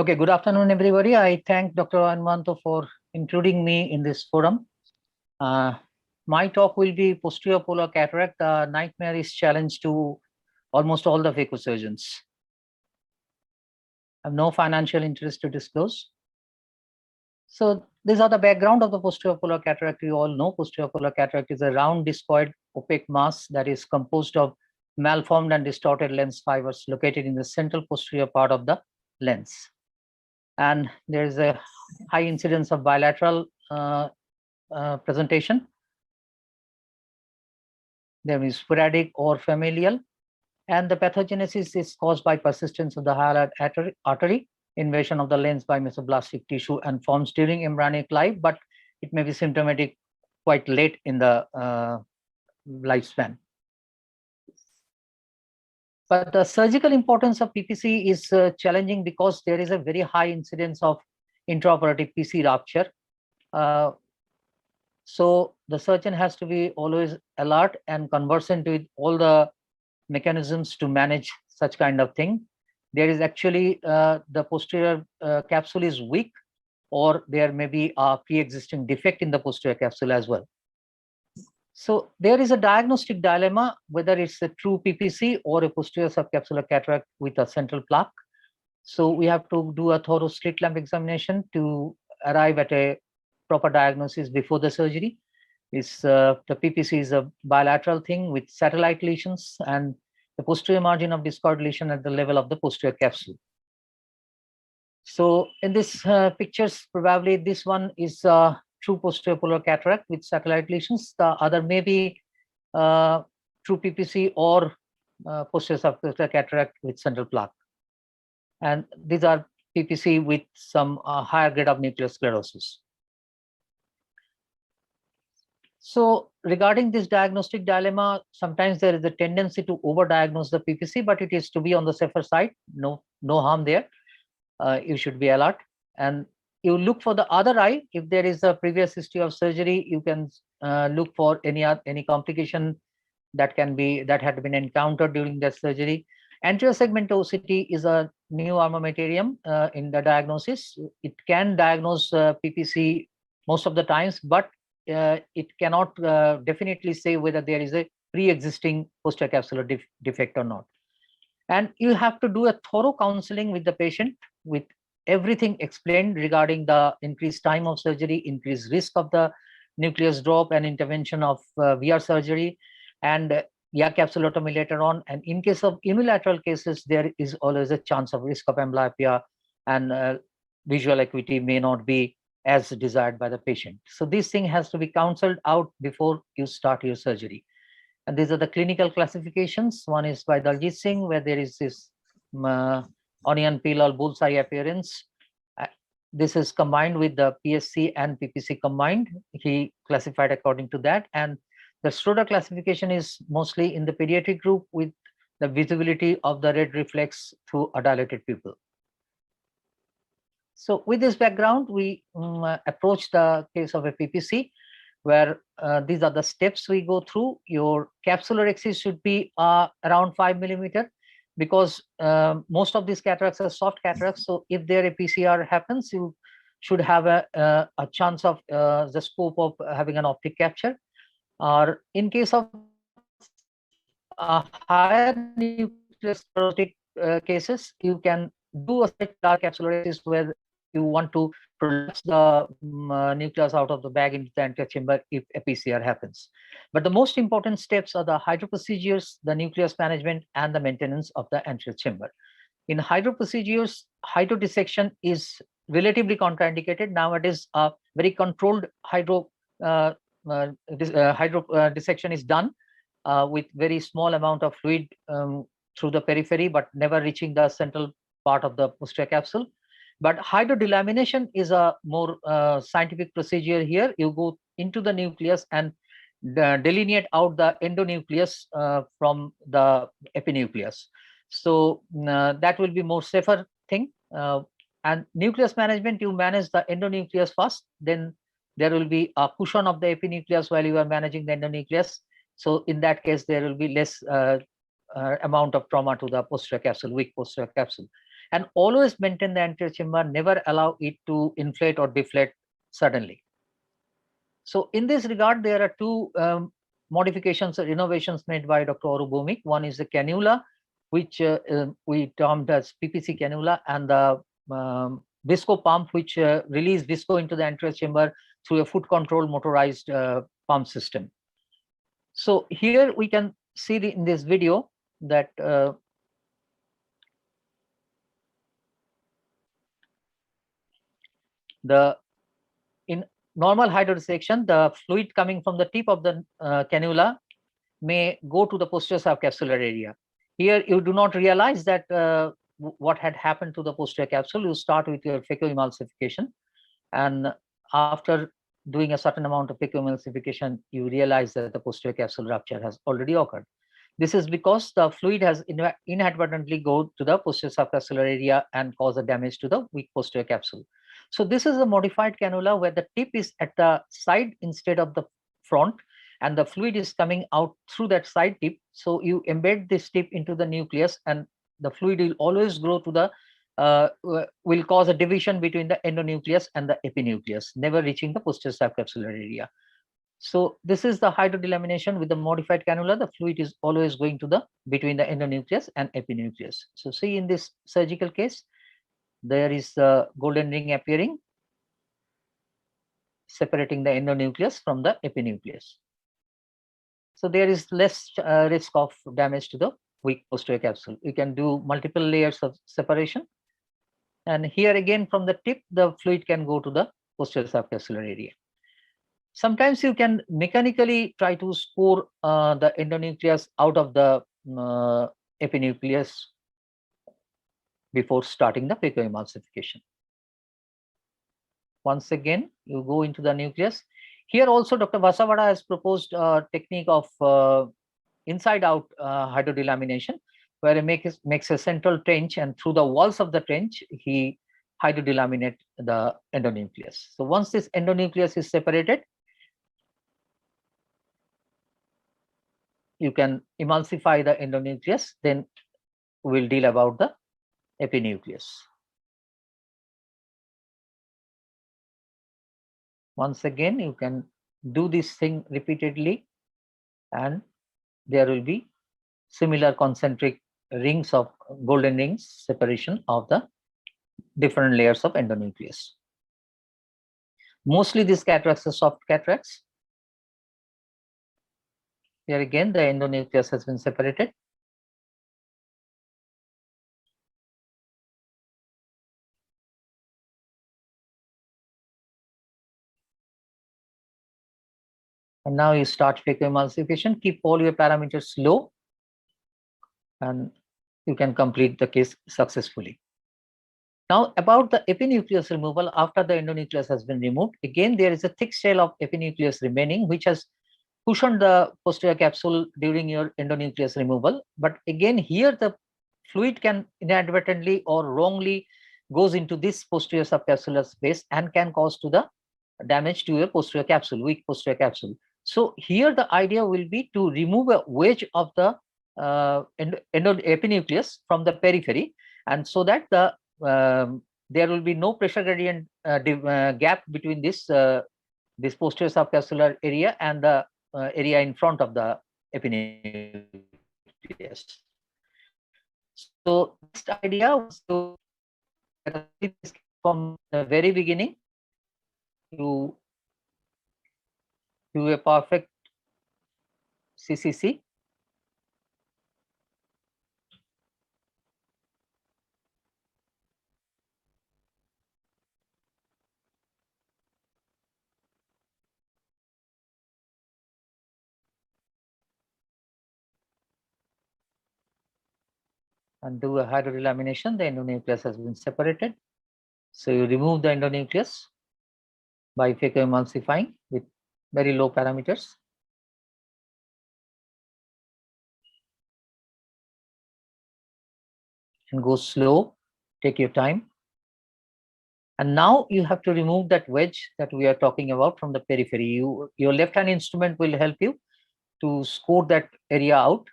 Okay, good afternoon, everybody. I thank Dr. Anwanto for including me in this forum. My talk will be posterior polar cataract, the nightmarish challenge to almost all the phaco surgeons. I have no financial interest to disclose. So these are the background of the posterior polar cataract. You all know posterior polar cataract is a round discoid opaque mass that is composed of malformed and distorted lens fibers located in the central posterior part of the lens. And there is a high incidence of bilateral presentation. There is sporadic or familial, and the pathogenesis is caused by persistence of the hyalid artery, invasion of the lens by mesoblastic tissue, and forms during embryonic life, but it may be symptomatic quite late in the lifespan. But the surgical importance of PPC is challenging because there is a very high incidence of intraoperative PC rupture. So the surgeon has to be always alert and conversant with all the mechanisms to manage such kind of thing. There is actually the posterior capsule is weak, or there may be a pre-existing defect in the posterior capsule as well. So there is a diagnostic dilemma whether it's a true PPC or a posterior subcapsular cataract with a central plaque. So we have to do a thorough slit lamp examination to arrive at a proper diagnosis before the surgery. The PPC is a bilateral thing with satellite lesions and the posterior margin of discoid lesion at the level of the posterior capsule. So in this pictures, probably this one is true posterior polar cataract with satellite lesions. The other may be true PPC or posterior subcapsular cataract with central plaque. And these are PPC with some higher grade of nuclear sclerosis. So regarding this diagnostic dilemma, sometimes there is a tendency to overdiagnose the PPC, but it is to be on the safer side. No harm there. You should be alert. And you look for the other eye. If there is a previous history of surgery, you can look for any complication that had been encountered during that surgery. Anterior segment OCT is a new armamentarium in the diagnosis. It can diagnose PPC most of the times, but it cannot definitely say whether there is a pre-existing posterior capsular defect or not. And you have to do a thorough counseling with the patient with everything explained regarding the increased time of surgery, increased risk of the nucleus drop and intervention of VR surgery, and capsulotomy later on. And in case of unilateral cases, there is always a chance of risk of amblyopia, and visual acuity may not be as desired by the patient. So this thing has to be counseled out before you start your surgery. And these are the clinical classifications. One is by Daljit Singh, where there is this onion peel or bullseye appearance. This is combined with the PSC and PPC combined. He classified according to that. And the Schroeder classification is mostly in the pediatric group with the visibility of the red reflex through a dilated pupil. So with this background, we approach the case of a PPC, where these are the steps we go through. Your capsular axis should be around 5 millimeter, because most of these cataracts are soft cataracts. So if there a PCR happens, you should have a chance of the scope of having an optic capture. Or in case of higher nucleus sclerotic cases, you can do a dark capsular axis where you want to prolapse the nucleus out of the bag into the anterior chamber if a PCR happens. But the most important steps are the hydro procedures, the nucleus management, and the maintenance of the anterior chamber. In hydro procedures, hydro dissection is relatively contraindicated. Nowadays, a very controlled hydro dissection is done with very small amount of fluid through the periphery, but never reaching the central part of the posterior capsule. But hydrodelamination is a more scientific procedure here. You go into the nucleus and delineate out the endonucleus from the epinucleus. So that will be more safer thing. And nucleus management, you manage the endonucleus first, then there will be a cushion of the epinucleus while you are managing the endonucleus. So in that case, there will be less amount of trauma to the posterior capsule, weak posterior capsule. and always maintain the anterior chamber, never allow it to inflate or deflate suddenly. So in this regard, there are two modifications or innovations made by Dr. Arup Bhowmik. One is the cannula, which we termed as PPC cannula, and the visco pump, which release visco into the anterior chamber through a foot control motorized pump system. So here we can see in this video that in normal hydrodissection, the fluid coming from the tip of the cannula may go to the posterior subcapsular area. Here you do not realize that what had happened to the posterior capsule. You start with your phacoemulsification, and after doing a certain amount of phacoemulsification, you realize that the posterior capsule rupture has already occurred. This is because the fluid has inadvertently go to the posterior subcapsular area and cause a damage to the weak posterior capsule. So this is a modified cannula where the tip is at the side instead of the front, and the fluid is coming out through that side tip. So you embed this tip into the nucleus, and the fluid will always grow to the will cause a division between the endonucleus and the epinucleus, never reaching the posterior subcapsular area. So this is the hydrodelamination with the modified cannula. The fluid is always going to the between the endonucleus and epinucleus. So see, in this surgical case, there is the golden ring appearing, separating the endonucleus from the epinucleus. So there is less risk of damage to the weak posterior capsule. You can do multiple layers of separation. And here again, from the tip, the fluid can go to the posterior subcapsular area. Sometimes you can mechanically try to score the endonucleus out of the epinucleus before starting the phacoemulsification. Once again, you go into the nucleus. Here also, Dr. Vasavada has proposed a technique of inside-out hydrodelamination, where he makes a central trench, and through the walls of the trench, he hydrodelaminate the endonucleus. So once this endonucleus is separated, you can emulsify the endonucleus, then we'll deal about the epinucleus. Once again, you can do this thing repeatedly, and there will be similar concentric rings of golden rings separation of the different layers of endonucleus. Mostly these cataracts are soft cataracts. Here again, the endonucleus has been separated. And now you start phacoemulsification. Keep all your parameters low, and you can complete the case successfully. Now, about the epinucleus removal after the endonucleus has been removed, again, there is a thick shell of epinucleus remaining, which has cushioned the posterior capsule during your endonucleus removal. But again, here the fluid can inadvertently or wrongly goes into this posterior subcapsular space and can cause to the damage to your posterior capsule, weak posterior capsule. So here the idea will be to remove a wedge of the epinucleus from the periphery, and so that the there will be no pressure gradient gap between this this posterior subcapsular area and the area in front of the epinucleus. So this idea was to from the very beginning to do a perfect CCC. And do a hydrodelamination. The endonucleus has been separated. So you remove the endonucleus by phacoemulsifying with very low parameters. And go slow, take your time. And now you have to remove that wedge that we are talking about from the periphery. Your left hand instrument will help you to score that area out.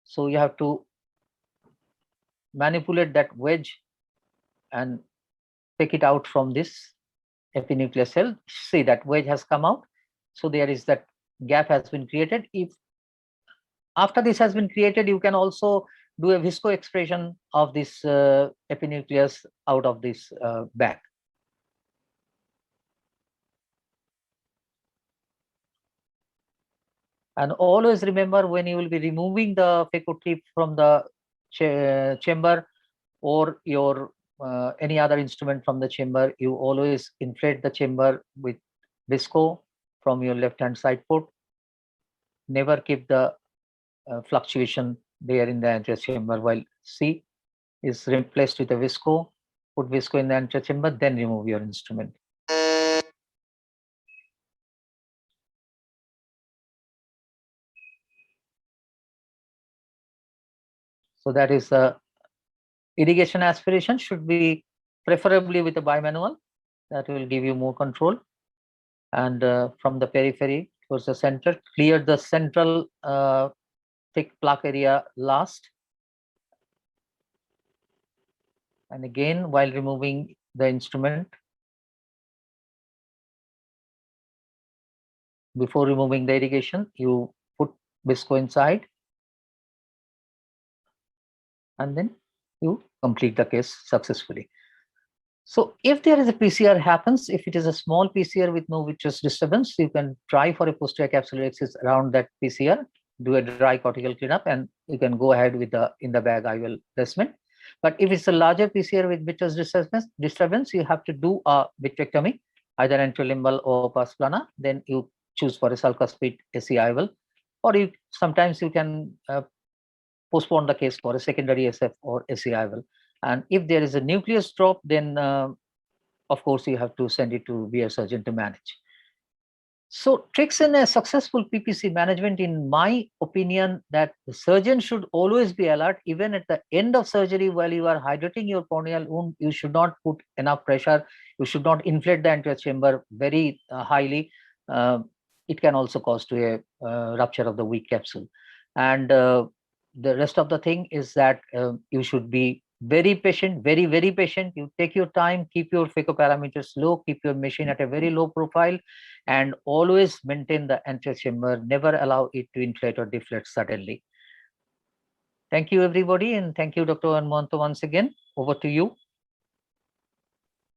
So you have to manipulate that wedge and take it out from this epinucleus cell. See, that wedge has come out. So there is that gap has been created. If after this has been created, you can also do a visco expression of this epinucleus out of this bag. And always remember, when you will be removing the phaco tip from the chamber or your any other instrument from the chamber, you always inflate the chamber with visco from your left hand side port. Never keep the fluctuation there in the anterior chamber, while C is replaced with a visco. Put visco in the anterior chamber, then remove your instrument. So that is irrigation aspiration should be preferably with a bimanual. That will give you more control. And from the periphery towards the center, clear the central thick plaque area last. And again, while removing the instrument, before removing the irrigation, you put visco inside, and then you complete the case successfully. So if there is a PCR happens, if it is a small PCR with no vitreous disturbance, you can try for a posterior capsular axis around that PCR, do a dry cortical cleanup, and you can go ahead with the in the bag IOL placement. But if it's a larger PCR with vitreous disturbance, you have to do a vitrectomy, either anterolimbal or pars plana. Then you choose for a sulcus-fit AC IOL, or you sometimes you can postpone the case for a secondary SF or AC IOL. And if there is a nucleus drop, then of course you have to send it to VR surgeon to manage. So tricks in a successful PPC management, in my opinion, that the surgeon should always be alert. Even at the end of surgery, while you are hydrating your corneal wound, you should not put enough pressure. You should not inflate the anterior chamber very highly. It can also cause to a rupture of the weak capsule. And the rest of the thing is that you should be very patient, very patient. You take your time, keep your phaco parameters low, keep your machine at a very low profile, and always maintain the anterior chamber. Never allow it to inflate or deflate suddenly. Thank you, everybody, and thank you, Dr. Anmonto, once again. Over to you.